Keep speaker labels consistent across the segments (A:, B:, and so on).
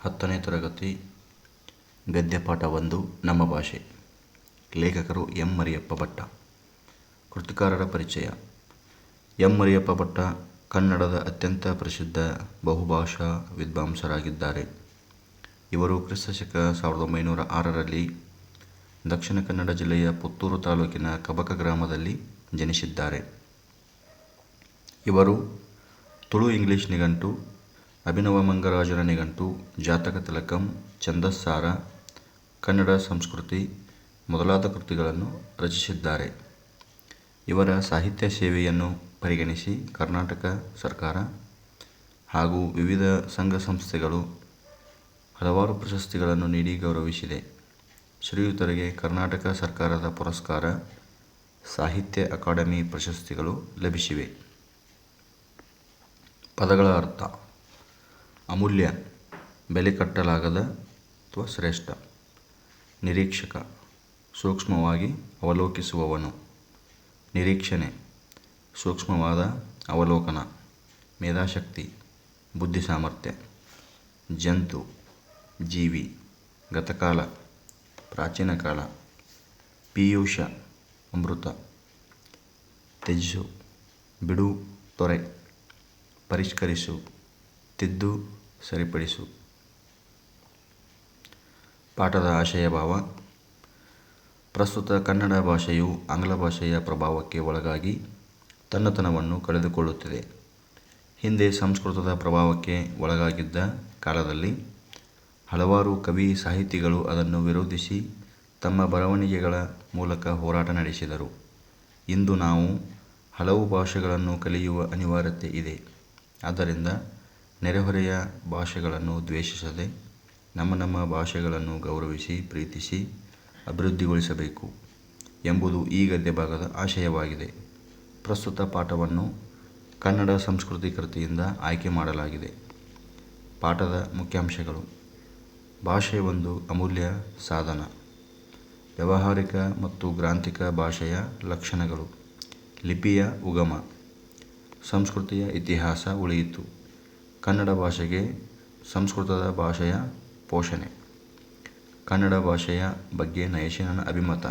A: 10ನೇ ತರಗತಿ ಗದ್ಯಪಾಠ 1 ನಮ್ಮ ಭಾಷೆ. ಲೇಖಕರು ಎಂ. ಮರಿಯಪ್ಪ ಭಟ್ಟ. ಕೃತಿಕಾರರ ಪರಿಚಯ. ಎಂ. ಮರಿಯಪ್ಪ ಭಟ್ಟ ಕನ್ನಡದ ಅತ್ಯಂತ ಪ್ರಸಿದ್ಧ ಬಹುಭಾಷಾ ವಿದ್ವಾಂಸರಾಗಿದ್ದಾರೆ. ಇವರು ಕ್ರಿಸ್ತ ಶಕ 1906ರಲ್ಲಿ ದಕ್ಷಿಣ ಕನ್ನಡ ಜಿಲ್ಲೆಯ ಪುತ್ತೂರು ತಾಲೂಕಿನ ಕಬಕ ಗ್ರಾಮದಲ್ಲಿ ಜನಿಸಿದ್ದಾರೆ. ಇವರು ತುಳು ಇಂಗ್ಲಿಷ್ ನಿಘಂಟು, ಅಭಿನವ ಮಂಗರಾಜರ ನಿಘಂಟು, ಜಾತಕ ತಿಲಕಂ, ಛಂದಸ್ಸಾರ, ಕನ್ನಡ ಸಂಸ್ಕೃತಿ ಮೊದಲಾದ ಕೃತಿಗಳನ್ನು ರಚಿಸಿದ್ದಾರೆ. ಇವರ ಸಾಹಿತ್ಯ ಸೇವೆಯನ್ನು ಪರಿಗಣಿಸಿ ಕರ್ನಾಟಕ ಸರ್ಕಾರ ಹಾಗೂ ವಿವಿಧ ಸಂಘ ಸಂಸ್ಥೆಗಳು ಹಲವಾರು ಪ್ರಶಸ್ತಿಗಳನ್ನು ನೀಡಿ ಗೌರವಿಸಿದೆ. ಶ್ರೀಯುತರಿಗೆ ಕರ್ನಾಟಕ ಸರ್ಕಾರದ ಪುರಸ್ಕಾರ, ಸಾಹಿತ್ಯ ಅಕಾಡೆಮಿ ಪ್ರಶಸ್ತಿಗಳು ಲಭಿಸಿವೆ. ಪದಗಳ ಅರ್ಥ: ಅಮೂಲ್ಯ, ಬೆಲೆ ಕಟ್ಟಲಾಗದ ಅಥವಾ ಶ್ರೇಷ್ಠ. ನಿರೀಕ್ಷಕ, ಸೂಕ್ಷ್ಮವಾಗಿ ಅವಲೋಕಿಸುವವನು. ನಿರೀಕ್ಷಣೆ, ಸೂಕ್ಷ್ಮವಾದ ಅವಲೋಕನ. ಮೇಧಾಶಕ್ತಿ, ಬುದ್ಧಿ ಸಾಮರ್ಥ್ಯ. ಜಂತು, ಜೀವಿ. ಗತಕಾಲ, ಪ್ರಾಚೀನ ಕಾಲ. ಪೀಯೂಷ, ಅಮೃತ. ತ್ಯಜಿಸು, ಬಿಡು, ತೊರೆ. ಪರಿಷ್ಕರಿಸು, ತಿದ್ದು, ಸರಿಪಡಿಸು. ಪಾಠದ ಆಶಯಭಾವ. ಪ್ರಸ್ತುತ ಕನ್ನಡ ಭಾಷೆಯು ಆಂಗ್ಲ ಭಾಷೆಯ ಪ್ರಭಾವಕ್ಕೆ ಒಳಗಾಗಿ ತನ್ನತನವನ್ನು ಕಳೆದುಕೊಳ್ಳುತ್ತಿದೆ. ಹಿಂದೆ ಸಂಸ್ಕೃತದ ಪ್ರಭಾವಕ್ಕೆ ಒಳಗಾಗಿದ್ದ ಕಾಲದಲ್ಲಿ ಹಲವಾರು ಕವಿ ಸಾಹಿತಿಗಳು ಅದನ್ನು ವಿರೋಧಿಸಿ ತಮ್ಮ ಬರವಣಿಗೆಗಳ ಮೂಲಕ ಹೋರಾಟ ನಡೆಸಿದರು. ಇಂದು ನಾವು ಹಲವು ಭಾಷೆಗಳನ್ನು ಕಲಿಯುವ ಅನಿವಾರ್ಯತೆ ಇದೆ. ಆದ್ದರಿಂದ ನೆರೆಹೊರೆಯ ಭಾಷೆಗಳನ್ನು ದ್ವೇಷಿಸದೆ ನಮ್ಮ ಭಾಷೆಗಳನ್ನು ಗೌರವಿಸಿ, ಪ್ರೀತಿಸಿ, ಅಭಿವೃದ್ಧಿಗೊಳಿಸಬೇಕು ಎಂಬುದು ಈ ಗದ್ಯ ಭಾಗದ ಆಶಯವಾಗಿದೆ. ಪ್ರಸ್ತುತ ಪಾಠವನ್ನು ಕನ್ನಡ ಸಂಸ್ಕೃತಿ ಕೃತಿಯಿಂದ ಆಯ್ಕೆ ಮಾಡಲಾಗಿದೆ. ಪಾಠದ ಮುಖ್ಯಾಂಶಗಳು: ಭಾಷೆ ಒಂದು ಅಮೂಲ್ಯ ಸಾಧನ. ವ್ಯಾವಹಾರಿಕ ಮತ್ತು ಗ್ರಾಂಥಿಕ ಭಾಷೆಯ ಲಕ್ಷಣಗಳು. ಲಿಪಿಯ ಉಗಮ. ಸಂಸ್ಕೃತಿಯ ಇತಿಹಾಸ ಉಳಿಯಿತು. ಕನ್ನಡ ಭಾಷೆಗೆ ಸಂಸ್ಕೃತದ ಭಾಷೆಯ ಪೋಷಣೆ. ಕನ್ನಡ ಭಾಷೆಯ ಬಗ್ಗೆ ನಯಶೀಲನ ಅಭಿಮತ.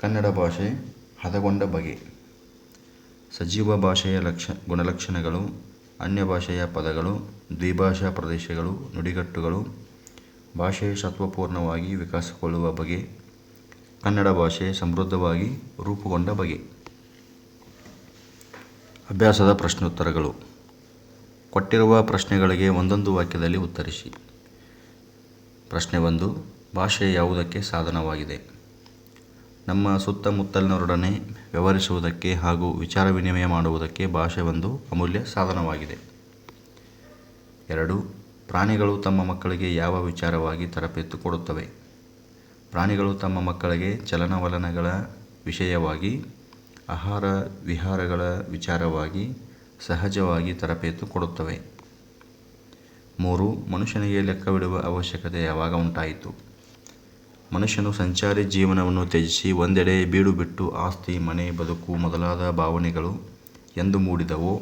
A: ಕನ್ನಡ ಭಾಷೆ ಹದಗೊಂಡ ಬಗೆ. ಸಜೀವ ಭಾಷೆಯ ಗುಣಲಕ್ಷಣಗಳು. ಅನ್ಯ ಭಾಷೆಯ ಪದಗಳು. ದ್ವಿಭಾಷಾ ಪ್ರದೇಶಗಳು. ನುಡಿಗಟ್ಟುಗಳು. ಭಾಷೆ ಸತ್ವಪೂರ್ಣವಾಗಿ ವಿಕಾಸಗೊಳ್ಳುವ ಬಗೆ. ಕನ್ನಡ ಭಾಷೆ ಸಮೃದ್ಧವಾಗಿ ರೂಪುಗೊಂಡ ಬಗೆ. ಅಭ್ಯಾಸದ ಪ್ರಶ್ನೋತ್ತರಗಳು. ಕೊಟ್ಟಿರುವ ಪ್ರಶ್ನೆಗಳಿಗೆ ಒಂದೊಂದು ವಾಕ್ಯದಲ್ಲಿ ಉತ್ತರಿಸಿ. ಪ್ರಶ್ನೆ 1: ಭಾಷೆ ಯಾವುದಕ್ಕೆ ಸಾಧನವಾಗಿದೆ? ನಮ್ಮ ಸುತ್ತಮುತ್ತಲಿನವರೊಡನೆ ವ್ಯವಹರಿಸುವುದಕ್ಕೆ ಹಾಗೂ ವಿಚಾರ ವಿನಿಮಯ ಮಾಡುವುದಕ್ಕೆ ಭಾಷೆ ಒಂದು ಅಮೂಲ್ಯ ಸಾಧನವಾಗಿದೆ. 2: ಪ್ರಾಣಿಗಳು ತಮ್ಮ ಮಕ್ಕಳಿಗೆ ಯಾವ ವಿಚಾರವಾಗಿ ತರಬೇತು ಕೊಡುತ್ತವೆ? ಪ್ರಾಣಿಗಳು ತಮ್ಮ ಮಕ್ಕಳಿಗೆ ಚಲನವಲನಗಳ ವಿಷಯವಾಗಿ, ಆಹಾರ ವಿಹಾರಗಳ ವಿಚಾರವಾಗಿ ಸಹಜವಾಗಿ ತರಬೇತು ಕೊಡುತ್ತವೆ. 3: ಮನುಷ್ಯನಿಗೆ ಲೆಕ್ಕವಿಡುವ ಅವಶ್ಯಕತೆ ಯಾವಾಗ ಉಂಟಾಯಿತು? ಮನುಷ್ಯನು ಸಂಚಾರಿ ಜೀವನವನ್ನು ತ್ಯಜಿಸಿ ಒಂದೆಡೆ ಬೀಡು ಬಿಟ್ಟು ಆಸ್ತಿ, ಮನೆ, ಬದುಕು ಮೊದಲಾದ ಭಾವನೆಗಳು ಎಂದು ಮೂಡಿದವೋ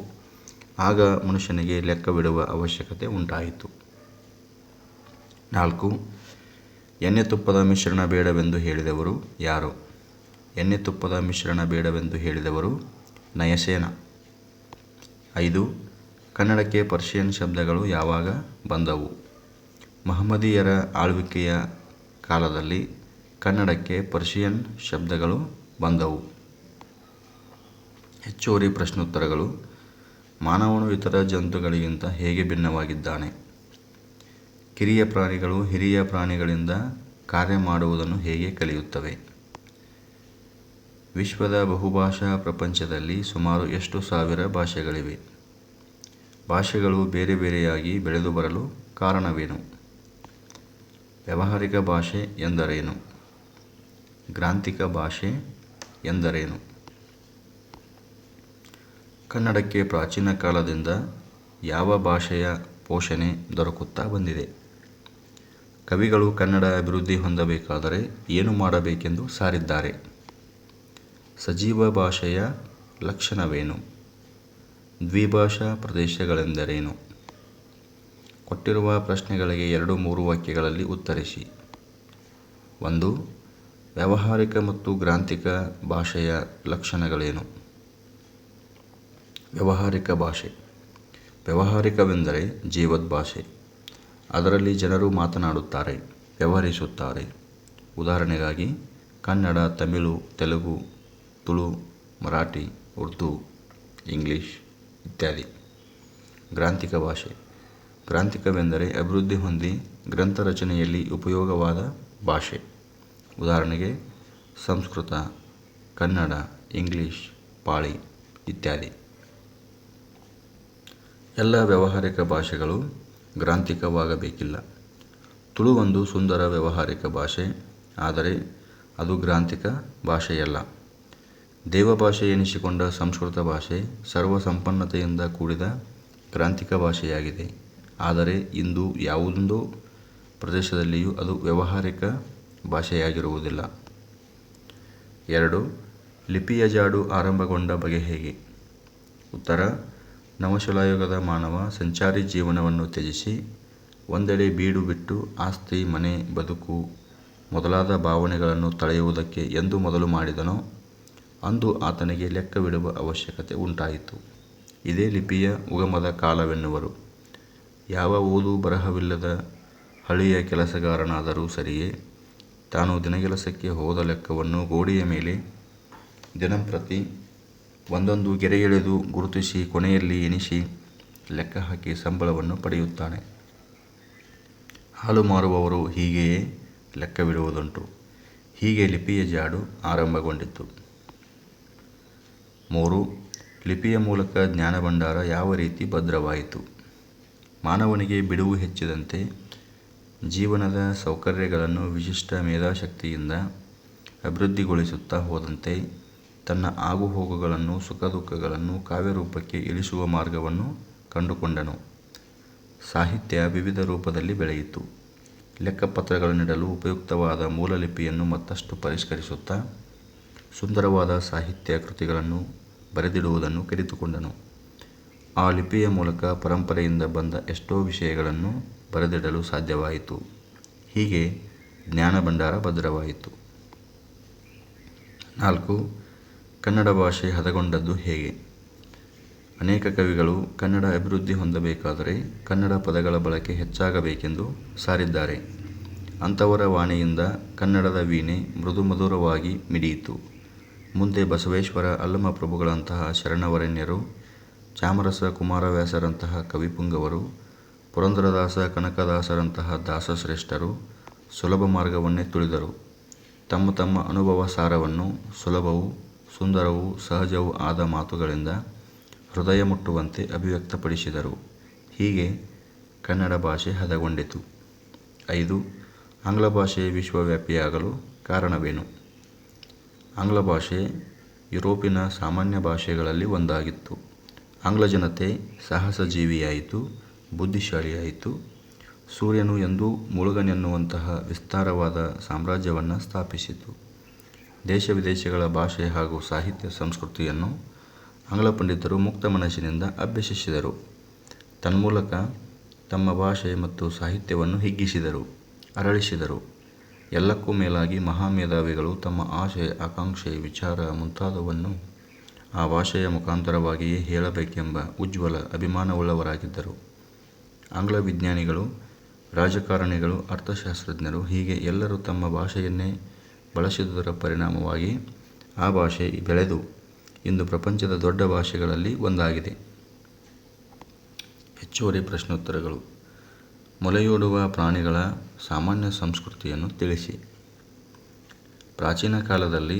A: ಆಗ ಮನುಷ್ಯನಿಗೆ ಲೆಕ್ಕವಿಡುವ ಅವಶ್ಯಕತೆ ಉಂಟಾಯಿತು. 4: ಎಣ್ಣೆ ತುಪ್ಪದ ಮಿಶ್ರಣ ಬೇಡವೆಂದು ಹೇಳಿದವರು ಯಾರು? ಎಣ್ಣೆ ತುಪ್ಪದ ಮಿಶ್ರಣ ಬೇಡವೆಂದು ಹೇಳಿದವರು ನಯಸೇನ. 5: ಕನ್ನಡಕ್ಕೆ ಪರ್ಷಿಯನ್ ಶಬ್ದಗಳು ಯಾವಾಗ ಬಂದವು? ಮಹಮ್ಮದೀಯರ ಆಳ್ವಿಕೆಯ ಕಾಲದಲ್ಲಿ ಕನ್ನಡಕ್ಕೆ ಪರ್ಷಿಯನ್ ಶಬ್ದಗಳು ಬಂದವು. ಹೆಚ್ಚುವರಿ ಪ್ರಶ್ನೋತ್ತರಗಳು. ಮಾನವನು ಇತರ ಜಂತುಗಳಿಗಿಂತ ಹೇಗೆ ಭಿನ್ನವಾಗಿದ್ದಾನೆ? ಕಿರಿಯ ಪ್ರಾಣಿಗಳು ಹಿರಿಯ ಪ್ರಾಣಿಗಳಿಂದ ಕಾರ್ಯ ಮಾಡುವುದನ್ನು ಹೇಗೆ ಕಲಿಯುತ್ತವೆ? ವಿಶ್ವದ ಬಹುಭಾಷಾ ಪ್ರಪಂಚದಲ್ಲಿ ಸುಮಾರು ಎಷ್ಟು ಸಾವಿರ ಭಾಷೆಗಳಿವೆ? ಭಾಷೆಗಳು ಬೇರೆ ಬೇರೆಯಾಗಿ ಬೆಳೆದು ಬರಲು ಕಾರಣವೇನು? ವ್ಯಾವಹಾರಿಕ ಭಾಷೆ ಎಂದರೇನು? ಗ್ರಾಂಥಿಕ ಭಾಷೆ ಎಂದರೇನು? ಕನ್ನಡಕ್ಕೆ ಪ್ರಾಚೀನ ಕಾಲದಿಂದ ಯಾವ ಭಾಷೆಯ ಪೋಷಣೆ ದೊರಕುತ್ತಾ ಬಂದಿದೆ? ಕವಿಗಳು ಕನ್ನಡ ಅಭಿವೃದ್ಧಿ ಹೊಂದಬೇಕಾದರೆ ಏನು ಮಾಡಬೇಕೆಂದು ಸಾರಿದ್ದಾರೆ? ಸಜೀವ ಭಾಷೆಯ ಲಕ್ಷಣವೇನು? ದ್ವಿಭಾಷಾ ಪ್ರದೇಶಗಳೆಂದರೇನು? ಕೊಟ್ಟಿರುವ ಪ್ರಶ್ನೆಗಳಿಗೆ 2-3 ವಾಕ್ಯಗಳಲ್ಲಿ ಉತ್ತರಿಸಿ. 1. ವ್ಯಾವಹಾರಿಕ ಮತ್ತು ಗ್ರಾಂಥಿಕ ಭಾಷೆಯ ಲಕ್ಷಣಗಳೇನು? ವ್ಯಾವಹಾರಿಕ ಭಾಷೆ. ವ್ಯಾವಹಾರಿಕವೆಂದರೆ ಜೀವದ್ ಭಾಷೆ. ಅದರಲ್ಲಿ ಜನರು ಮಾತನಾಡುತ್ತಾರೆ, ವ್ಯವಹರಿಸುತ್ತಾರೆ. ಉದಾಹರಣೆಗಾಗಿ ಕನ್ನಡ, ತಮಿಳು, ತೆಲುಗು, ತುಳು, ಮರಾಠಿ, ಉರ್ದು, ಇಂಗ್ಲಿಷ್ ಇತ್ಯಾದಿ. ಗ್ರಾಂಥಿಕ ಭಾಷೆ. ಗ್ರಾಂಥಿಕವೆಂದರೆ ಅಭಿವೃದ್ಧಿ ಹೊಂದಿ ಗ್ರಂಥ ರಚನೆಯಲ್ಲಿ ಉಪಯೋಗವಾದ ಭಾಷೆ. ಉದಾಹರಣೆಗೆ ಸಂಸ್ಕೃತ, ಕನ್ನಡ, ಇಂಗ್ಲಿಷ್, ಪಾಳಿ ಇತ್ಯಾದಿ. ಎಲ್ಲ ವ್ಯಾವಹಾರಿಕ ಭಾಷೆಗಳು ಗ್ರಾಂಥಿಕವಾಗಬೇಕಿಲ್ಲ. ತುಳು ಒಂದು ಸುಂದರ ವ್ಯಾವಹಾರಿಕ ಭಾಷೆ, ಆದರೆ ಅದು ಗ್ರಾಂಥಿಕ ಭಾಷೆಯಲ್ಲ. ದೇವಭಾಷೆ ಎನಿಸಿಕೊಂಡ ಸಂಸ್ಕೃತ ಭಾಷೆ ಸರ್ವಸಂಪನ್ನತೆಯಿಂದ ಕೂಡಿದ ಗ್ರಾಂಥಿಕ ಭಾಷೆಯಾಗಿದೆ. ಆದರೆ ಇಂದು ಯಾವುದೊಂದು ಪ್ರದೇಶದಲ್ಲಿಯೂ ಅದು ವ್ಯಾವಹಾರಿಕ ಭಾಷೆಯಾಗಿರುವುದಿಲ್ಲ. 2. ಲಿಪಿಯ ಜಾಡು ಆರಂಭಗೊಂಡ ಬಗೆ ಹೇಗೆ? ಉತ್ತರ: ನವಶಿಲಾಯುಗದ ಮಾನವ ಸಂಚಾರಿ ಜೀವನವನ್ನು ತ್ಯಜಿಸಿ ಒಂದೆಡೆ ಬೀಡು ಬಿಟ್ಟು ಆಸ್ತಿ, ಮನೆ, ಬದುಕು ಮೊದಲಾದ ಭಾವನೆಗಳನ್ನು ತಳೆಯುವುದಕ್ಕೆ ಎಂದು ಮೊದಲು ಮಾಡಿದನೋ ಅಂದು ಆತನಿಗೆ ಲೆಕ್ಕವಿಡುವ ಅವಶ್ಯಕತೆ ಉಂಟಾಯಿತು. ಇದೇ ಲಿಪಿಯ ಉಗಮದ ಕಾಲವೆನ್ನುವರು. ಯಾವ ಓದು ಬರಹವಿಲ್ಲದ ಹಳ್ಳಿಯ ಕೆಲಸಗಾರನಾದರೂ ಸರಿಯೇ, ತಾನು ದಿನಗೆಲಸಕ್ಕೆ ಹೋದ ಲೆಕ್ಕವನ್ನು ಗೋಡೆಯ ಮೇಲೆ ದಿನಂಪ್ರತಿ ಒಂದೊಂದು ಗೆರೆಯೆಳೆದು ಗುರುತಿಸಿ ಕೊನೆಯಲ್ಲಿ ಎಣಿಸಿ ಲೆಕ್ಕ ಹಾಕಿ ಸಂಬಳವನ್ನು ಪಡೆಯುತ್ತಾನೆ. ಹಾಲು ಮಾರುವವರು ಹೀಗೆಯೇ ಲೆಕ್ಕವಿಡುವುದುಂಟು. ಹೀಗೆ ಲಿಪಿಯ ಜಾಡು ಆರಂಭಗೊಂಡಿತು. 3. ಲಿಪಿಯ ಮೂಲಕ ಜ್ಞಾನಭಂಡಾರ ಯಾವ ರೀತಿ ಭದ್ರವಾಯಿತು? ಮಾನವನಿಗೆ ಬಿಡುವು ಹೆಚ್ಚಿದಂತೆ ಜೀವನದ ಸೌಕರ್ಯಗಳನ್ನು ವಿಶಿಷ್ಟ ಮೇಧಾಶಕ್ತಿಯಿಂದ ಅಭಿವೃದ್ಧಿಗೊಳಿಸುತ್ತಾ ಹೋದಂತೆ ತನ್ನ ಆಗುಹೋಗುಗಳನ್ನು, ಸುಖ ದುಃಖಗಳನ್ನು ಕಾವ್ಯರೂಪಕ್ಕೆ ಇಳಿಸುವ ಮಾರ್ಗವನ್ನು ಕಂಡುಕೊಂಡನು. ಸಾಹಿತ್ಯ ವಿವಿಧ ರೂಪದಲ್ಲಿ ಬೆಳೆಯಿತು. ಲೆಕ್ಕಪತ್ರಗಳನ್ನಿಡಲು ಉಪಯುಕ್ತವಾದ ಮೂಲಲಿಪಿಯನ್ನು ಮತ್ತಷ್ಟು ಪರಿಷ್ಕರಿಸುತ್ತಾ ಸುಂದರವಾದ ಸಾಹಿತ್ಯ ಕೃತಿಗಳನ್ನು ಬರೆದಿಡುವುದನ್ನು ಕಲಿತುಕೊಂಡನು. ಆ ಲಿಪಿಯ ಮೂಲಕ ಪರಂಪರೆಯಿಂದ ಬಂದ ಎಷ್ಟೋ ವಿಷಯಗಳನ್ನು ಬರೆದಿಡಲು ಸಾಧ್ಯವಾಯಿತು. ಹೀಗೆ ಜ್ಞಾನಭಂಡಾರ ಭದ್ರವಾಯಿತು. 4. ಕನ್ನಡ ಭಾಷೆ ಹದಗೊಂಡದ್ದು ಹೇಗೆ? ಅನೇಕ ಕವಿಗಳು ಕನ್ನಡ ಅಭಿವೃದ್ಧಿ ಹೊಂದಬೇಕಾದರೆ ಕನ್ನಡ ಪದಗಳ ಬಳಕೆ ಹೆಚ್ಚಾಗಬೇಕೆಂದು ಸಾರಿದ್ದಾರೆ. ಅಂಥವರ ವಾಣಿಯಿಂದ ಕನ್ನಡದ ವೀಣೆ ಮೃದು ಮಧುರವಾಗಿ ಮಿಡಿಯಿತು. ಮುಂದೆ ಬಸವೇಶ್ವರ, ಅಲ್ಲಮಪ್ರಭುಗಳಂತಹ ಶರಣವರೆಣ್ಯರು, ಚಾಮರಸ ಕುಮಾರವ್ಯಾಸರಂತಹ ಕವಿಪುಂಗವರು, ಪುರಂದರದಾಸ ಕನಕದಾಸರಂತಹ ದಾಸಶ್ರೇಷ್ಠರು ಸುಲಭ ಮಾರ್ಗವನ್ನೇ ತುಳಿದರು. ತಮ್ಮ ತಮ್ಮ ಅನುಭವ ಸಾರವನ್ನು ಸುಲಭವೂ ಸುಂದರವೂ ಸಹಜವೂ ಆದ ಮಾತುಗಳಿಂದ ಹೃದಯ ಮುಟ್ಟುವಂತೆ ಅಭಿವ್ಯಕ್ತಪಡಿಸಿದರು. ಹೀಗೆ ಕನ್ನಡ ಭಾಷೆ ಹದಗೊಂಡಿತು. 5. ಆಂಗ್ಲ ಭಾಷೆ ವಿಶ್ವವ್ಯಾಪಿಯಾಗಲು ಕಾರಣವೇನು? ಆಂಗ್ಲ ಭಾಷೆ ಯುರೋಪಿನ ಸಾಮಾನ್ಯ ಭಾಷೆಗಳಲ್ಲಿ ಒಂದಾಗಿತ್ತು. ಆಂಗ್ಲ ಜನತೆ ಸಾಹಸಜೀವಿಯಾಯಿತು, ಬುದ್ಧಿಶಾಲಿಯಾಯಿತು. ಸೂರ್ಯನು ಎಂದೂ ಮುಳುಗನೆನ್ನುವಂತಹ ವಿಸ್ತಾರವಾದ ಸಾಮ್ರಾಜ್ಯವನ್ನು ಸ್ಥಾಪಿಸಿತು. ದೇಶ ವಿದೇಶಗಳ ಭಾಷೆ ಹಾಗೂ ಸಾಹಿತ್ಯ ಸಂಸ್ಕೃತಿಯನ್ನು ಆಂಗ್ಲ ಪಂಡಿತರು ಮುಕ್ತ ಮನಸ್ಸಿನಿಂದ ಅಭ್ಯಸಿಸಿದರು. ತನ್ಮೂಲಕ ತಮ್ಮ ಭಾಷೆ ಮತ್ತು ಸಾಹಿತ್ಯವನ್ನು ಹಿಗ್ಗಿಸಿದರು, ಅರಳಿಸಿದರು. ಎಲ್ಲಕ್ಕೂ ಮೇಲಾಗಿ ಮಹಾಮೇಧಾವಿಗಳು ತಮ್ಮ ಆಶೆ, ಆಕಾಂಕ್ಷೆ, ವಿಚಾರ ಮುಂತಾದವನ್ನು ಆ ಭಾಷೆಯ ಮುಖಾಂತರವಾಗಿಯೇ ಹೇಳಬೇಕೆಂಬ ಉಜ್ವಲ ಅಭಿಮಾನವುಳ್ಳವರಾಗಿದ್ದರು. ಆಂಗ್ಲ ವಿಜ್ಞಾನಿಗಳು, ರಾಜಕಾರಣಿಗಳು, ಅರ್ಥಶಾಸ್ತ್ರಜ್ಞರು ಹೀಗೆ ಎಲ್ಲರೂ ತಮ್ಮ ಭಾಷೆಯನ್ನೇ ಬಳಸಿದುದರ ಪರಿಣಾಮವಾಗಿ ಆ ಭಾಷೆ ಬೆಳೆದು ಇಂದು ಪ್ರಪಂಚದ ದೊಡ್ಡ ಭಾಷೆಗಳಲ್ಲಿ ಒಂದಾಗಿದೆ. ಹೆಚ್ಚುವರಿ ಪ್ರಶ್ನೋತ್ತರಗಳು. ಮೊಲೆಯೂಡುವ ಪ್ರಾಣಿಗಳ ಸಾಮಾನ್ಯ ಸಂಸ್ಕೃತಿಯನ್ನು ತಿಳಿಸಿ. ಪ್ರಾಚೀನ ಕಾಲದಲ್ಲಿ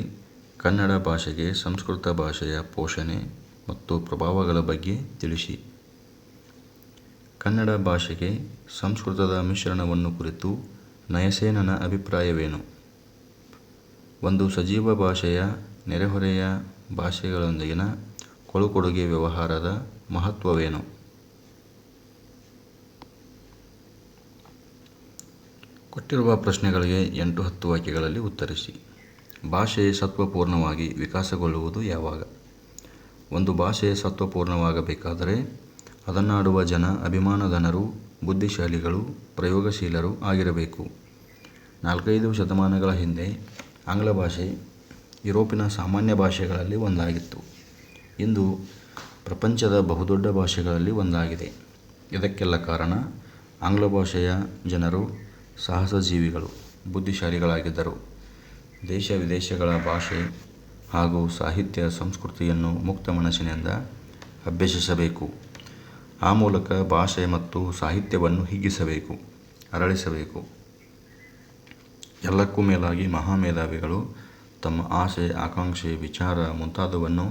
A: ಕನ್ನಡ ಭಾಷೆಗೆ ಸಂಸ್ಕೃತ ಭಾಷೆಯ ಪೋಷಣೆ ಮತ್ತು ಪ್ರಭಾವಗಳ ಬಗ್ಗೆ ತಿಳಿಸಿ. ಕನ್ನಡ ಭಾಷೆಗೆ ಸಂಸ್ಕೃತದ ಮಿಶ್ರಣವನ್ನು ಕುರಿತು ನಯಸೇನನ ಅಭಿಪ್ರಾಯವೇನು? ಒಂದು ಸಜೀವ ಭಾಷೆಯ ನೆರೆಹೊರೆಯ ಭಾಷೆಗಳೊಂದಿಗಿನ ಕೊಡುಗೆ ವ್ಯವಹಾರದ ಮಹತ್ವವೇನು? ಕೊಟ್ಟಿರುವ ಪ್ರಶ್ನೆಗಳಿಗೆ 8-10 ವಾಕ್ಯಗಳಲ್ಲಿ ಉತ್ತರಿಸಿ. ಭಾಷೆ ಸತ್ವಪೂರ್ಣವಾಗಿ ವಿಕಾಸಗೊಳ್ಳುವುದು ಯಾವಾಗ? ಒಂದು ಭಾಷೆ ಸತ್ವಪೂರ್ಣವಾಗಬೇಕಾದರೆ ಅದನ್ನಾಡುವ ಜನ ಅಭಿಮಾನಧನರೂ ಬುದ್ಧಿಶಾಲಿಗಳು, ಪ್ರಯೋಗಶೀಲರು ಆಗಿರಬೇಕು. 4-5 ಶತಮಾನಗಳ ಹಿಂದೆ ಆಂಗ್ಲ ಭಾಷೆ ಯುರೋಪಿನ ಸಾಮಾನ್ಯ ಭಾಷೆಗಳಲ್ಲಿ ಒಂದಾಗಿತ್ತು. ಇಂದು ಪ್ರಪಂಚದ ಬಹುದೊಡ್ಡ ಭಾಷೆಗಳಲ್ಲಿ ಒಂದಾಗಿದೆ. ಇದಕ್ಕೆಲ್ಲ ಕಾರಣ ಆಂಗ್ಲ ಭಾಷೆಯ ಜನರು ಸಾಹಸಜೀವಿಗಳು, ಬುದ್ಧಿಶಾಲಿಗಳಾಗಿದ್ದರು. ದೇಶ ವಿದೇಶಗಳ ಭಾಷೆ ಹಾಗೂ ಸಾಹಿತ್ಯ ಸಂಸ್ಕೃತಿಯನ್ನು ಮುಕ್ತ ಮನಸ್ಸಿನಿಂದ ಅಭ್ಯಸಿಸಬೇಕು. ಆ ಮೂಲಕ ಭಾಷೆ ಮತ್ತು ಸಾಹಿತ್ಯವನ್ನು ಹಿಗ್ಗಿಸಬೇಕು, ಅರಳಿಸಬೇಕು. ಎಲ್ಲಕ್ಕೂ ಮೇಲಾಗಿ ಮಹಾಮೇಧಾವಿಗಳು ತಮ್ಮ ಆಸೆ, ಆಕಾಂಕ್ಷೆ, ವಿಚಾರ ಮುಂತಾದವನ್ನು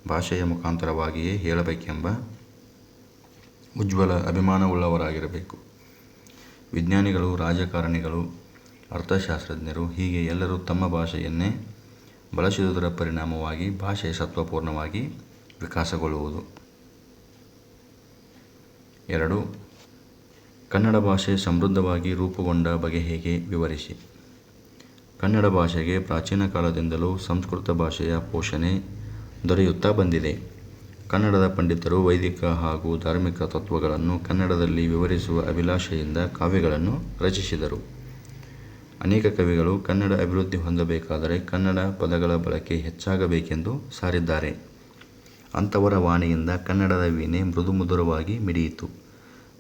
A: ಭಾಷೆಯ ಮುಖಾಂತರವಾಗಿಯೇ ಹೇಳಬೇಕೆಂಬ ಉಜ್ವಲ ಅಭಿಮಾನವುಳ್ಳವರಾಗಿರಬೇಕು. ವಿಜ್ಞಾನಿಗಳು, ರಾಜಕಾರಣಿಗಳು, ಅರ್ಥಶಾಸ್ತ್ರಜ್ಞರು ಹೀಗೆ ಎಲ್ಲರೂ ತಮ್ಮ ಭಾಷೆಯನ್ನೇ ಬಳಸುವುದರ ಪರಿಣಾಮವಾಗಿ ಭಾಷೆ ಸತ್ವಪೂರ್ಣವಾಗಿ ವಿಕಾಸಗೊಳ್ಳುವುದು. 2. ಕನ್ನಡ ಭಾಷೆ ಸಮೃದ್ಧವಾಗಿ ರೂಪುಗೊಂಡ ಬಗೆ ಹೇಗೆ ವಿವರಿಸಿ. ಕನ್ನಡ ಭಾಷೆಗೆ ಪ್ರಾಚೀನ ಕಾಲದಿಂದಲೂ ಸಂಸ್ಕೃತ ಭಾಷೆಯ ಪೋಷಣೆ ದೊರೆಯುತ್ತಾ ಬಂದಿದೆ. ಕನ್ನಡದ ಪಂಡಿತರು ವೈದಿಕ ಹಾಗೂ ಧಾರ್ಮಿಕ ತತ್ವಗಳನ್ನು ಕನ್ನಡದಲ್ಲಿ ವಿವರಿಸುವ ಅಭಿಲಾಷೆಯಿಂದ ಕಾವ್ಯಗಳನ್ನು ರಚಿಸಿದರು. ಅನೇಕ ಕವಿಗಳು ಕನ್ನಡ ಅಭಿವೃದ್ಧಿ ಹೊಂದಬೇಕಾದರೆ ಕನ್ನಡ ಪದಗಳ ಬಳಕೆ ಹೆಚ್ಚಾಗಬೇಕೆಂದು ಸಾರಿದ್ದಾರೆ. ಅಂಥವರ ವಾಣಿಯಿಂದ ಕನ್ನಡದ ವೀಣೆ ಮೃದುಮಧುರವಾಗಿ ಮಿಡಿಯಿತು.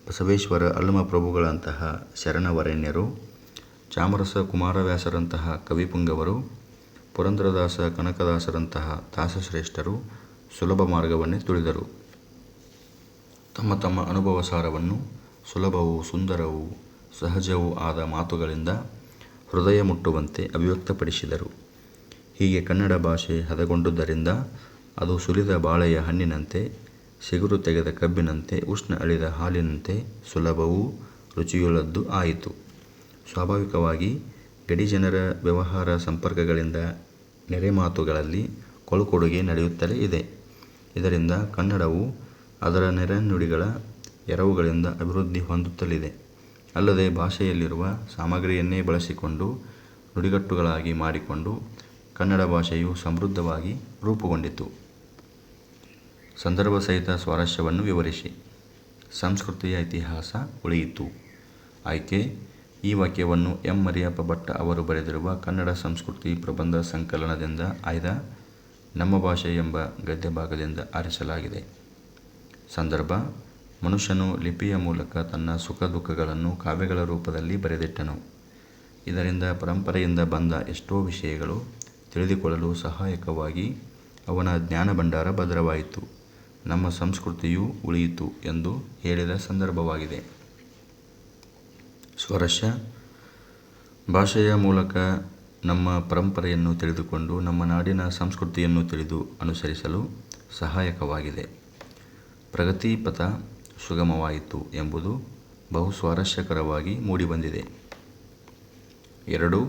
A: ಬಸವೇಶ್ವರ ಅಲ್ಲಮಪ್ರಭುಗಳಂತಹ ಶರಣವರೆಣ್ಯರು, ಚಾಮರಸ ಕುಮಾರವ್ಯಾಸರಂತಹ ಕವಿಪುಂಗವರು, ಪುರಂದರದಾಸ ಕನಕದಾಸರಂತಹ ದಾಸಶ್ರೇಷ್ಠರು ಸುಲಭ ಮಾರ್ಗವನ್ನೇ ತುಳಿದರು. ತಮ್ಮ ತಮ್ಮ ಅನುಭವ ಸಾರವನ್ನು ಸುಲಭವೂ ಸುಂದರವೂ ಸಹಜವೂ ಆದ ಮಾತುಗಳಿಂದ ಹೃದಯ ಮುಟ್ಟುವಂತೆ ಅಭಿವ್ಯಕ್ತಪಡಿಸಿದರು. ಹೀಗೆ ಕನ್ನಡ ಭಾಷೆ ಹದಗೊಂಡುದರಿಂದ ಅದು ಸುಲಿದ ಬಾಳೆಯ ಹಣ್ಣಿನಂತೆ, ಸಿಗುರು ತೆಗೆದ ಕಬ್ಬಿನಂತೆ, ಉಷ್ಣ ಅಳಿದ ಹಾಲಿನಂತೆ ಸುಲಭವೂ ರುಚಿಯುಳ್ಳದ್ದು ಆಯಿತು. ಸ್ವಾಭಾವಿಕವಾಗಿ ಗಡಿಜನರ ವ್ಯವಹಾರ ಸಂಪರ್ಕಗಳಿಂದ ನೆರೆಮಾತುಗಳಲ್ಲಿ ಕೊಳುಕೊಡುಗೆ ನಡೆಯುತ್ತಲೇ ಇದೆ. ಇದರಿಂದ ಕನ್ನಡವು ಅದರ ನೆರೆನುಡಿಗಳ ಎರವುಗಳಿಂದ ಅಭಿವೃದ್ಧಿ ಹೊಂದುತ್ತಲಿದೆ. ಅಲ್ಲದೆ ಭಾಷೆಯಲ್ಲಿರುವ ಸಾಮಗ್ರಿಯನ್ನೇ ಬಳಸಿಕೊಂಡು ನುಡಿಗಟ್ಟುಗಳಾಗಿ ಮಾಡಿಕೊಂಡು ಕನ್ನಡ ಭಾಷೆಯು ಸಮೃದ್ಧವಾಗಿ ರೂಪುಗೊಂಡಿತು. ಸಂದರ್ಭ ಸಹಿತ ಸ್ವಾರಸ್ಯವನ್ನು ವಿವರಿಸಿ. ಸಂಸ್ಕೃತಿಯ ಇತಿಹಾಸ ಉಳಿಯಿತು. ಆಯ್ಕೆ: ಈ ವಾಕ್ಯವನ್ನು ಎಂ. ಮರಿಯಪ್ಪ ಭಟ್ಟ ಅವರು ಬರೆದಿರುವ ಕನ್ನಡ ಸಂಸ್ಕೃತಿ ಪ್ರಬಂಧ ಸಂಕಲನದಿಂದ ಆಯ್ದ ನಮ್ಮ ಭಾಷೆ ಎಂಬ ಗದ್ಯ ಭಾಗದಿಂದ ಆರಿಸಲಾಗಿದೆ. ಸಂದರ್ಭ: ಮನುಷ್ಯನು ಲಿಪಿಯ ಮೂಲಕ ತನ್ನ ಸುಖ ದುಃಖಗಳನ್ನು ಕಾವ್ಯಗಳ ರೂಪದಲ್ಲಿ ಬರೆದಿಟ್ಟನು. ಇದರಿಂದ ಪರಂಪರೆಯಿಂದ ಬಂದ ಎಷ್ಟೋ ವಿಷಯಗಳು ತಿಳಿದುಕೊಳ್ಳಲು ಸಹಾಯಕವಾಗಿ ಅವನ ಜ್ಞಾನಭಂಡಾರ ಭದ್ರವಾಯಿತು. ನಮ್ಮ ಸಂಸ್ಕೃತಿಯೂ ಉಳಿಯಿತು ಎಂದು ಹೇಳಿದ ಸಂದರ್ಭವಾಗಿದೆ. ಸ್ವಾರಸ್ಯ: ಭಾಷೆಯ ಮೂಲಕ ನಮ್ಮ ಪರಂಪರೆಯನ್ನು ತಿಳಿದುಕೊಂಡು ನಮ್ಮ ನಾಡಿನ ಸಂಸ್ಕೃತಿಯನ್ನು ತಿಳಿದು ಅನುಸರಿಸಲು ಸಹಾಯಕವಾಗಿದೆ. ಪ್ರಗತಿ ಪಥ ಸುಗಮವಾಯಿತು ಎಂಬುದು ಬಹು ಸ್ವಾರಸ್ಯಕರವಾಗಿ ಮೂಡಿಬಂದಿದೆ. 2.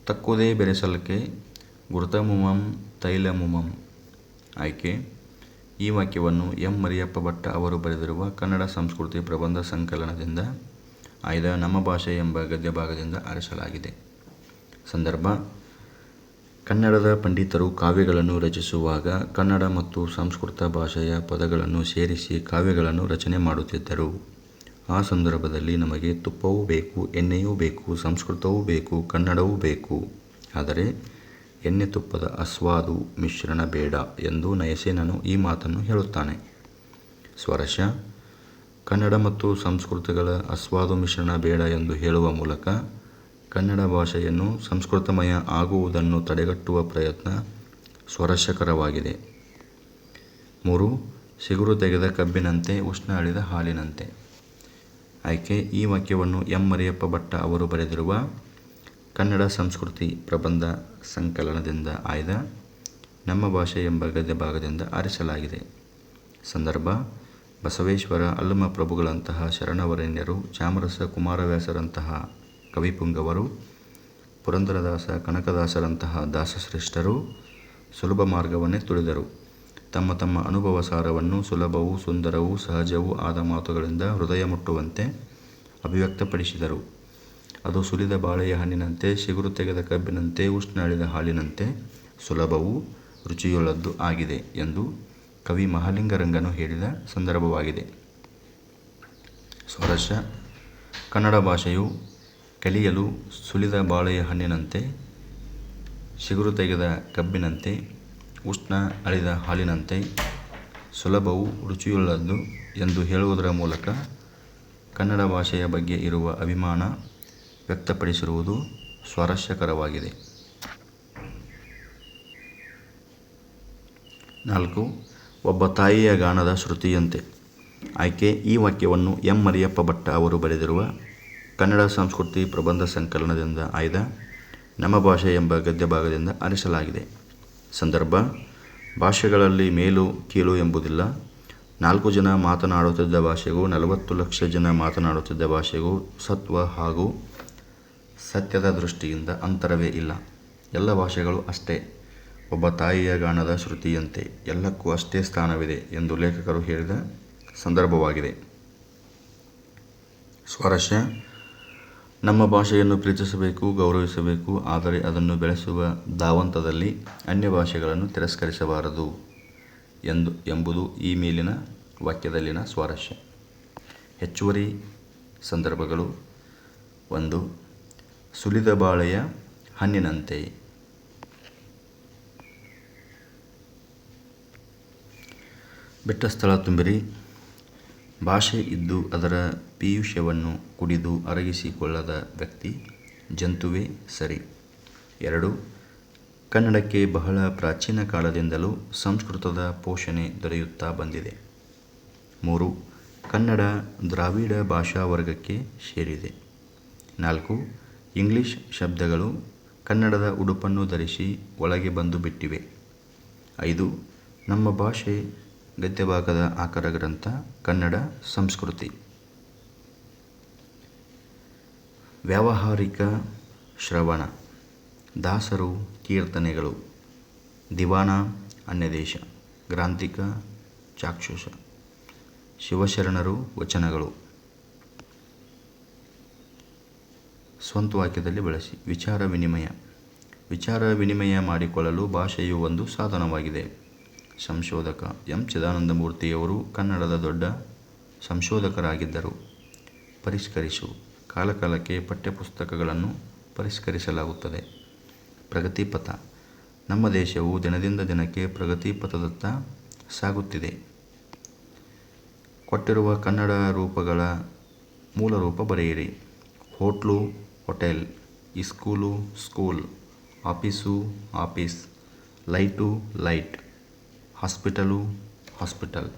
A: ತಕ್ಕುದೇ ಬೆರೆಸಲ್ಕೆ ಗುರುತಮುಮಂ ತೈಲಮುಮಂ. ಆಯ್ಕೆ: ಈ ವಾಕ್ಯವನ್ನು ಎಂ. ಮರಿಯಪ್ಪ ಭಟ್ಟ ಅವರು ಬರೆದಿರುವ ಕನ್ನಡ ಸಂಸ್ಕೃತಿ ಪ್ರಬಂಧ ಸಂಕಲನದಿಂದ ಆಯ್ದ ನಮ್ಮ ಭಾಷೆ ಎಂಬ ಗದ್ಯ ಭಾಗದಿಂದ ಆರಿಸಲಾಗಿದೆ. ಸಂದರ್ಭ: ಕನ್ನಡದ ಪಂಡಿತರು ಕಾವ್ಯಗಳನ್ನು ರಚಿಸುವಾಗ ಕನ್ನಡ ಮತ್ತು ಸಂಸ್ಕೃತ ಭಾಷೆಯ ಪದಗಳನ್ನು ಸೇರಿಸಿ ಕಾವ್ಯಗಳನ್ನು ರಚನೆ ಮಾಡುತ್ತಿದ್ದರು. ಆ ಸಂದರ್ಭದಲ್ಲಿ ನಮಗೆ ತುಪ್ಪವೂ ಬೇಕು, ಎಣ್ಣೆಯೂ ಬೇಕು, ಸಂಸ್ಕೃತವೂ ಬೇಕು, ಕನ್ನಡವೂ ಬೇಕು. ಆದರೆ ಎಣ್ಣೆ ತುಪ್ಪದ ಅಸ್ವಾದು ಮಿಶ್ರಣ ಬೇಡ ಎಂದು ನಯಸೇನನು ಈ ಮಾತನ್ನು ಹೇಳುತ್ತಾನೆ. ಸ್ವಾರಸ್ಯ: ಕನ್ನಡ ಮತ್ತು ಸಂಸ್ಕೃತಗಳ ಅಸ್ವಾದು ಮಿಶ್ರಣ ಬೇಡ ಎಂದು ಹೇಳುವ ಮೂಲಕ ಕನ್ನಡ ಭಾಷೆಯನ್ನು ಸಂಸ್ಕೃತಮಯ ಆಗುವುದನ್ನು ತಡೆಗಟ್ಟುವ ಪ್ರಯತ್ನ ಸ್ವಾರಸ್ಯಕರವಾಗಿದೆ. 3. ಸಿಗುರು ತೆಗೆದ ಕಬ್ಬಿನಂತೆ, ಉಷ್ಣ ಅಳಿದ ಹಾಲಿನಂತೆ. ಆಯ್ಕೆ: ಈ ವಾಕ್ಯವನ್ನು ಎಂ. ಮರಿಯಪ್ಪ ಭಟ್ಟ ಅವರು ಬರೆದಿರುವ ಕನ್ನಡ ಸಂಸ್ಕೃತಿ ಪ್ರಬಂಧ ಸಂಕಲನದಿಂದ ಆಯ್ದ ನಮ್ಮ ಭಾಷೆ ಎಂಬ ಗದ್ಯ ಭಾಗದಿಂದ ಆರಿಸಲಾಗಿದೆ. ಸಂದರ್ಭ: ಬಸವೇಶ್ವರ ಅಲ್ಲಮಪ್ರಭುಗಳಂತಹ ಶರಣವರೆಣ್ಯರು, ಚಾಮರಸ ಕುಮಾರವ್ಯಾಸರಂತಹ ಕವಿಪುಂಗವರು, ಪುರಂದರದಾಸ ಕನಕದಾಸರಂತಹ ದಾಸಶ್ರೇಷ್ಠರು ಸುಲಭ ಮಾರ್ಗವನ್ನೇ ತುಳಿದರು. ತಮ್ಮ ತಮ್ಮ ಅನುಭವ ಸಾರವನ್ನು ಸುಲಭವೂ ಸುಂದರವೂ ಸಹಜವೂ ಆದ ಮಾತುಗಳಿಂದ ಹೃದಯ ಮುಟ್ಟುವಂತೆ ಅಭಿವ್ಯಕ್ತಪಡಿಸಿದರು. ಅದು ಸುಲಿದ ಬಾಳೆಯ ಹಣ್ಣಿನಂತೆ, ಸಿಗುರು ತೆಗೆದ ಕಬ್ಬಿನಂತೆ, ಉಷ್ಣ ಅಳಿದ ಹಾಲಿನಂತೆ ಸುಲಭವೂ ರುಚಿಯುಳ್ಳದ್ದು ಆಗಿದೆ ಎಂದು ಕವಿ ಮಹಾಲಿಂಗರಂಗನು ಹೇಳಿದ ಸಂದರ್ಭವಾಗಿದೆ. ಸ್ವಾರಸ್ಯ. ಕನ್ನಡ ಭಾಷೆಯು ಕಲಿಯಲು ಸುಲಿದ ಬಾಳೆಯ ಹಣ್ಣಿನಂತೆ, ಚಿಗುರು ತೆಗೆದ ಕಬ್ಬಿನಂತೆ, ಉಷ್ಣ ಅಳಿದ ಹಾಲಿನಂತೆ ಸುಲಭವೂ ರುಚಿಯುಳ್ಳದ್ದು ಎಂದು ಹೇಳುವುದರ ಮೂಲಕ ಕನ್ನಡ ಭಾಷೆಯ ಬಗ್ಗೆ ಇರುವ ಅಭಿಮಾನ ವ್ಯಕ್ತಪಡಿಸಿರುವುದು ಸ್ವಾರಸ್ಯಕರವಾಗಿದೆ. 4. ಒಬ್ಬ ತಾಯಿಯ ಗಾನದ ಶ್ರುತಿಯಂತೆ. ಆಯ್ಕೆ: ಈ ವಾಕ್ಯವನ್ನು ಎಂ. ಮರಿಯಪ್ಪ ಭಟ್ಟ ಅವರು ಬರೆದಿರುವ ಕನ್ನಡ ಸಂಸ್ಕೃತಿ ಪ್ರಬಂಧ ಸಂಕಲನದಿಂದ ಆಯ್ದ ನಮ್ಮ ಭಾಷೆ ಎಂಬ ಗದ್ಯಭಾಗದಿಂದ ಆರಿಸಲಾಗಿದೆ. ಸಂದರ್ಭ: ಭಾಷೆಗಳಲ್ಲಿ ಮೇಲು ಕೀಳು ಎಂಬುದಿಲ್ಲ. 4 ಜನ ಮಾತನಾಡುತ್ತಿದ್ದ ಭಾಷೆಗೂ 40 ಲಕ್ಷ ಜನ ಮಾತನಾಡುತ್ತಿದ್ದ ಭಾಷೆಗೂ ಸತ್ವ ಹಾಗೂ ಸತ್ಯದ ದೃಷ್ಟಿಯಿಂದ ಅಂತರವೇ ಇಲ್ಲ. ಎಲ್ಲ ಭಾಷೆಗಳು ಅಷ್ಟೇ. ಒಬ್ಬ ತಾಯಿಯ ಗಾನದ ಶ್ರುತಿಯಂತೆ ಎಲ್ಲಕ್ಕೂ ಅಷ್ಟೇ ಸ್ಥಾನವಿದೆ ಎಂದು ಲೇಖಕರು ಹೇಳಿದ ಸಂದರ್ಭವಾಗಿದೆ. ಸ್ವಾರಸ್ಯ. ನಮ್ಮ ಭಾಷೆಯನ್ನು ಪ್ರೀತಿಸಬೇಕು, ಗೌರವಿಸಬೇಕು. ಆದರೆ ಅದನ್ನು ಬೆಳೆಸುವ ಧಾವಂತದಲ್ಲಿ ಅನ್ಯ ಭಾಷೆಗಳನ್ನು ತಿರಸ್ಕರಿಸಬಾರದು ಎಂಬುದು ಈ ಮೇಲಿನ ವಾಕ್ಯದಲ್ಲಿನ ಸ್ವಾರಸ್ಯ. ಹೆಚ್ಚುವರಿ ಸಂದರ್ಭಗಳು. 1. ಸುಲಿದ ಬಾಳೆಯ ಹಣ್ಣಿನಂತೆ. ಬಿಟ್ಟ ಸ್ಥಳ ತುಂಬಿರಿ. ಭಾಷೆ ಇದ್ದು ಅದರ ಪೀಯೂಷವನ್ನು ಕುಡಿದು ಅರಗಿಸಿಕೊಳ್ಳದ ವ್ಯಕ್ತಿ ಜಂತುವೇ ಸರಿ. 2. ಕನ್ನಡಕ್ಕೆ ಬಹಳ ಪ್ರಾಚೀನ ಕಾಲದಿಂದಲೂ ಸಂಸ್ಕೃತದ ಪೋಷಣೆ ದೊರೆಯುತ್ತಾ ಬಂದಿದೆ. 3. ಕನ್ನಡ ದ್ರಾವಿಡ ಭಾಷಾ ವರ್ಗಕ್ಕೆ ಸೇರಿದೆ. 4. ಇಂಗ್ಲಿಷ್ ಶಬ್ದಗಳು ಕನ್ನಡದ ಉಡುಪನ್ನು ಧರಿಸಿ ಒಳಗೆ ಬಂದು ಬಿಟ್ಟಿವೆ. 5. ನಮ್ಮ ಭಾಷೆ ಗದ್ಯಭಾಗದ ಆಕರ ಗ್ರಂಥ ಕನ್ನಡ ಸಂಸ್ಕೃತಿ. ವ್ಯಾವಹಾರಿಕ ಶ್ರವಣ. ದಾಸರು ಕೀರ್ತನೆಗಳು. ದಿವಾನ ಅನ್ಯದೇಶ. ಗ್ರಾಂಥಿಕ ಚಾಕ್ಷುಷ. ಶಿವಶರಣರು ವಚನಗಳು. ಸ್ವಂತ ವಾಕ್ಯದಲ್ಲಿ ಬಳಸಿ. ವಿಚಾರ ವಿನಿಮಯ. ವಿಚಾರ ವಿನಿಮಯ ಮಾಡಿಕೊಳ್ಳಲು ಭಾಷೆಯು ಒಂದು ಸಾಧನವಾಗಿದೆ. ಸಂಶೋಧಕ ಎಂ. ಚಿದಾನಂದಮೂರ್ತಿಯವರು ಕನ್ನಡದ ದೊಡ್ಡ ಸಂಶೋಧಕರಾಗಿದ್ದರು. ಪರಿಷ್ಕರಿಸು. ಕಾಲಕಾಲಕ್ಕೆ ಪಠ್ಯಪುಸ್ತಕಗಳನ್ನು ಪರಿಷ್ಕರಿಸಲಾಗುತ್ತದೆ. ಪ್ರಗತಿಪಥ. ನಮ್ಮ ದೇಶವು ದಿನದಿಂದ ದಿನಕ್ಕೆ ಪ್ರಗತಿಪಥದತ್ತ ಸಾಗುತ್ತಿದೆ. ಕೊಟ್ಟಿರುವ ಕನ್ನಡ ರೂಪಗಳ ಮೂಲರೂಪ ಬರೆಯಿರಿ. Hotel hotel, school school, office office, light light, hospital hospital.